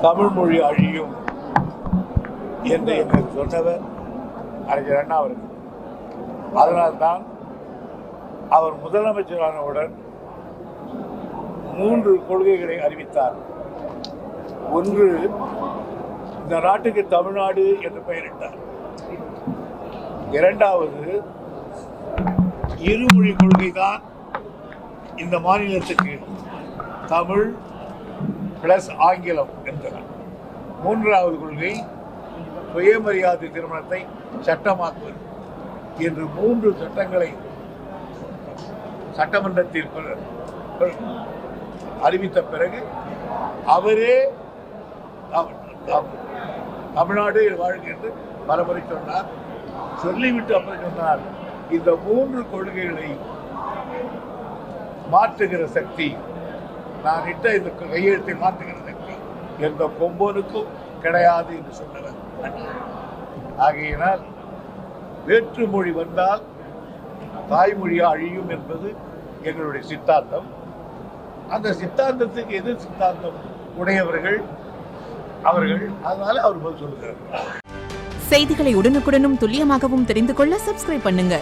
தமிழ் மொழி அழியும் என்று எங்களுக்கு சொன்னவர் அறிஞர் அண்ணா அவர்கள். அதனால்தான் அவர் முதலமைச்சரானவுடன் 3 கொள்கைகளை அறிவித்தார். ஒன்று, இந்த நாட்டுக்கு தமிழ்நாடு என்று பெயரிட்டார். இரண்டாவது, இருமொழி கொள்கை தான் இந்த மாநிலத்துக்கு, தமிழ் பிளஸ் ஆங்கிலம் என்றார். மூன்றாவது கொள்கை, சுயமரியாதை திருமணத்தை சட்டமாக்குவது என்று 3 சட்டங்களை சட்டமன்றத்தில் அறிவித்த பிறகு அவரே தமிழ்நாடு வாழ்க்கை என்று பலமுறை சொன்னார். சொல்லிவிட்டு அப்புறம் சொன்னார், இந்த 3 கொள்கைகளை மாற்றுகிற சக்தி, நான் இட்ட இந்த கையெழுத்தை மாற்றுகிற சக்தி எந்த கொம்பனுக்கும் கிடையாது என்று சொன்னவர். ஆகையினால் வேற்றுமொழி வந்தால் தாய்மொழியா அழியும் என்பது எங்களுடைய சித்தாந்தம். அந்த சித்தாந்தத்துக்கு எதிர் சித்தாந்தம் உடையவர்கள் அவர்கள். அதனால அவர் பதில் சொல்லுகிறார். செய்திகளை உடனுக்குடனும் துல்லியமாகவும் தெரிந்து கொள்ள சப்ஸ்கிரைப் பண்ணுங்க.